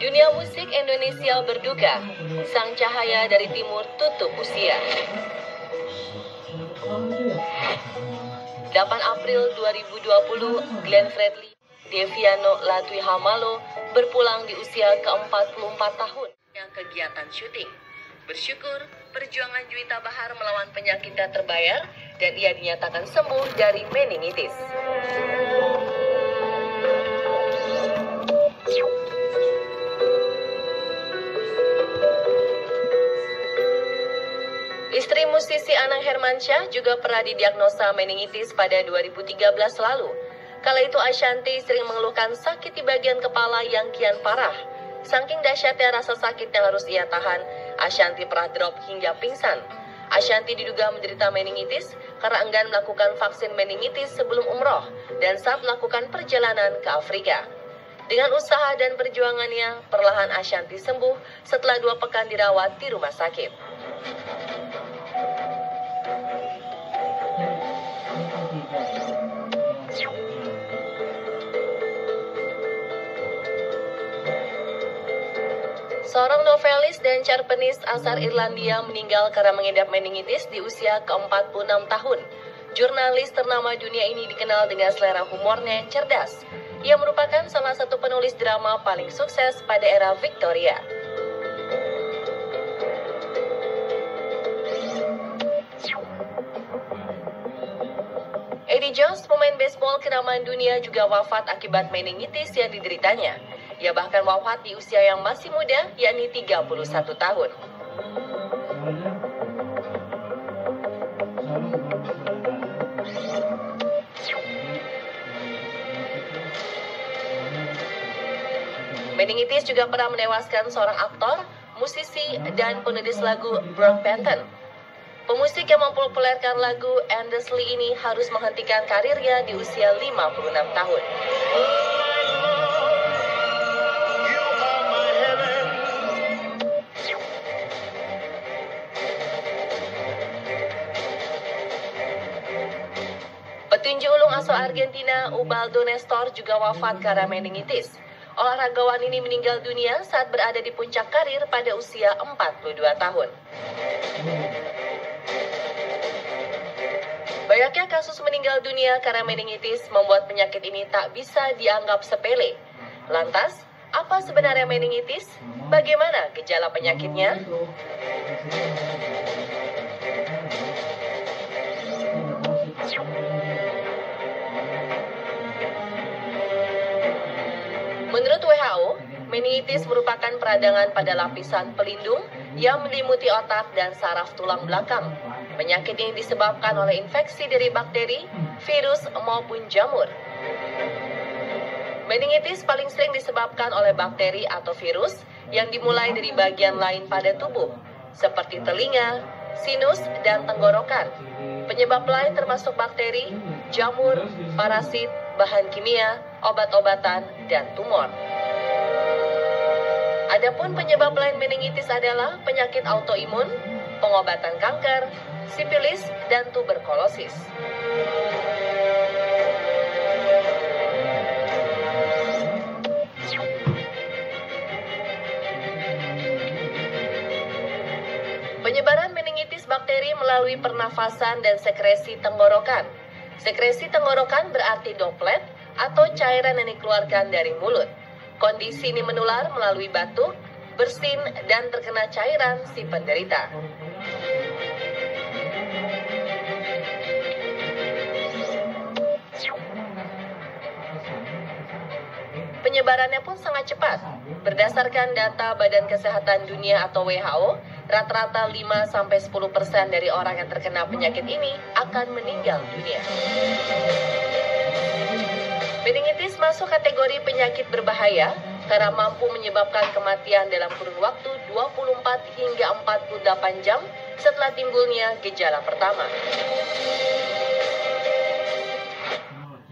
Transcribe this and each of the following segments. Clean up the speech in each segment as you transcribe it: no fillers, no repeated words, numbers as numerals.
Dunia musik Indonesia berduka, sang cahaya dari timur tutup usia. 8 April 2020, Glenn Fredly Deviano Latwihamalo berpulang di usia ke-44 tahun. Yang kegiatan syuting. Bersyukur, perjuangan Juwita Bahar melawan penyakit tak terbayar dan ia dinyatakan sembuh dari meningitis. Istri musisi Anang Hermansyah juga pernah didiagnosa meningitis pada 2013 lalu. Kala itu Ashanty sering mengeluhkan sakit di bagian kepala yang kian parah. Saking dahsyatnya rasa sakit yang harus ia tahan, Ashanty pernah drop hingga pingsan. Ashanty diduga menderita meningitis karena enggan melakukan vaksin meningitis sebelum umroh dan saat melakukan perjalanan ke Afrika. Dengan usaha dan perjuangannya, perlahan Ashanty sembuh setelah 2 pekan dirawat di rumah sakit. Seorang novelis dan cerpenis asal Irlandia meninggal karena mengidap meningitis di usia ke-46 tahun. Jurnalis ternama dunia ini dikenal dengan selera humornya yang cerdas. Ia merupakan salah satu penulis drama paling sukses pada era Victoria. Eddie Jones, pemain baseball kenamaan dunia, juga wafat akibat meningitis yang dideritanya. Ia bahkan wafat di usia yang masih muda, yakni 31 tahun. Meningitis juga pernah menewaskan seorang aktor, musisi, dan penulis lagu Brock Benton. Pemusik yang mempopulerkan lagu Endlessly ini harus menghentikan karirnya di usia 56 tahun. Petinju ulung asal Argentina, Ubaldo Nestor, juga wafat karena meningitis. Olahragawan ini meninggal dunia saat berada di puncak karir pada usia 42 tahun. Banyaknya kasus meninggal dunia karena meningitis membuat penyakit ini tak bisa dianggap sepele. Lantas, apa sebenarnya meningitis? Bagaimana gejala penyakitnya? Menurut WHO, meningitis merupakan peradangan pada lapisan pelindung yang menyelimuti otak dan saraf tulang belakang. Penyakit ini disebabkan oleh infeksi dari bakteri, virus, maupun jamur. Meningitis paling sering disebabkan oleh bakteri atau virus yang dimulai dari bagian lain pada tubuh, seperti telinga, sinus, dan tenggorokan. Penyebab lain termasuk bakteri, jamur, parasit, bahan kimia, obat-obatan, dan tumor. Adapun penyebab lain meningitis adalah penyakit autoimun, pengobatan kanker, sifilis, dan tuberkulosis. Penyebaran meningitis bakteri melalui pernafasan dan sekresi tenggorokan. Sekresi tenggorokan berarti droplet atau cairan yang dikeluarkan dari mulut. Kondisi ini menular melalui batuk, bersin, dan terkena cairan si penderita. Penyebarannya pun sangat cepat. Berdasarkan data Badan Kesehatan Dunia atau WHO, rata-rata 5-10% dari orang yang terkena penyakit ini akan meninggal dunia. Meningitis masuk kategori penyakit berbahaya karena mampu menyebabkan kematian dalam kurun waktu 24 hingga 48 jam setelah timbulnya gejala pertama.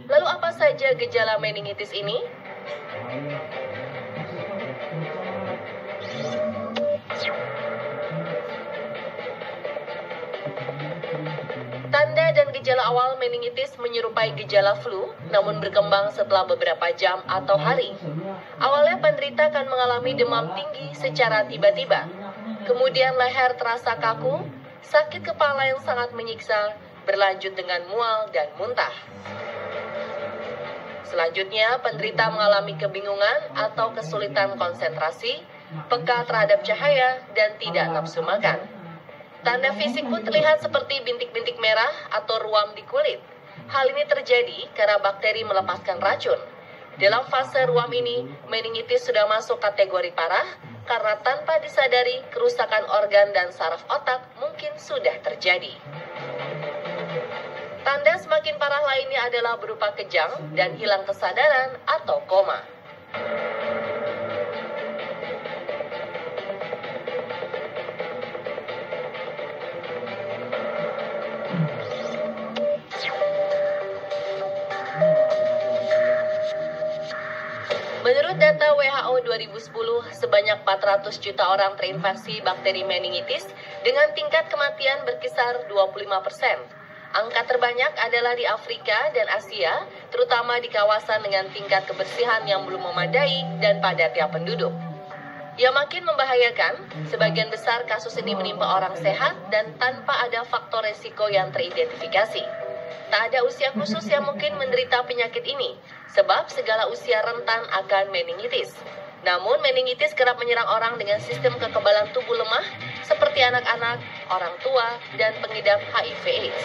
Lalu apa saja gejala meningitis ini? Tanda dan gejala awal meningitis menyerupai gejala flu, namun berkembang setelah beberapa jam atau hari. Awalnya penderita akan mengalami demam tinggi secara tiba-tiba. Kemudian leher terasa kaku, sakit kepala yang sangat menyiksa, berlanjut dengan mual dan muntah. Selanjutnya, penderita mengalami kebingungan atau kesulitan konsentrasi, peka terhadap cahaya, dan tidak nafsu makan. Tanda fisik pun terlihat seperti bintik-bintik merah atau ruam di kulit. Hal ini terjadi karena bakteri melepaskan racun. Dalam fase ruam ini, meningitis sudah masuk kategori parah karena tanpa disadari kerusakan organ dan saraf otak mungkin sudah terjadi. Tanda semakin parah lainnya adalah berupa kejang dan hilang kesadaran atau koma. Menurut data WHO 2010, sebanyak 400 juta orang terinfeksi bakteri meningitis dengan tingkat kematian berkisar 25%. Angka terbanyak adalah di Afrika dan Asia, terutama di kawasan dengan tingkat kebersihan yang belum memadai dan padatnya penduduk. Yang makin membahayakan, sebagian besar kasus ini menimpa orang sehat dan tanpa ada faktor resiko yang teridentifikasi. Tak ada usia khusus yang mungkin menderita penyakit ini, sebab segala usia rentan akan meningitis. Namun, meningitis kerap menyerang orang dengan sistem kekebalan tubuh lemah, seperti anak-anak, orang tua, dan pengidap HIV/AIDS.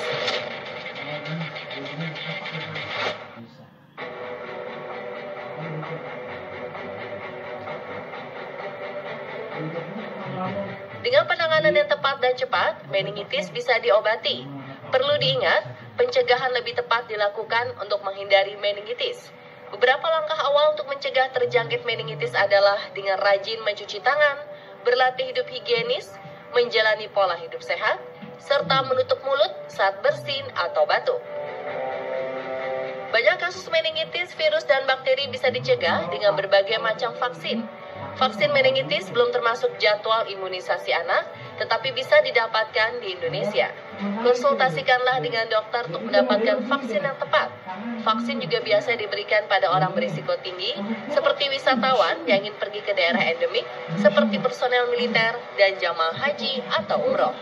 Dengan penanganan yang tepat dan cepat, meningitis bisa diobati. Perlu diingat, pencegahan lebih tepat dilakukan untuk menghindari meningitis. Beberapa langkah awal untuk mencegah terjangkit meningitis adalah dengan rajin mencuci tangan, berlatih hidup higienis, menjalani pola hidup sehat, serta menutup mulut saat bersin atau batuk. Banyak kasus meningitis, virus, dan bakteri bisa dicegah dengan berbagai macam vaksin. Vaksin meningitis belum termasuk jadwal imunisasi anak, tetapi bisa didapatkan di Indonesia. Konsultasikanlah dengan dokter untuk mendapatkan vaksin yang tepat. Vaksin juga biasa diberikan pada orang berisiko tinggi, seperti wisatawan yang ingin pergi ke daerah endemik, seperti personel militer dan jamaah haji atau umroh.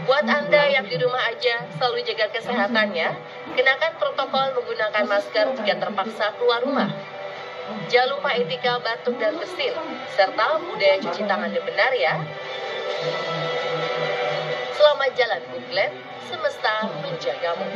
Buat Anda yang di rumah aja, selalu jaga kesehatannya, kenakan protokol menggunakan masker jika terpaksa keluar rumah. Jangan lupa etika batuk dan bersin, serta budaya cuci tangan yang benar ya. Selamat jalan Buklet, semesta menjagamu.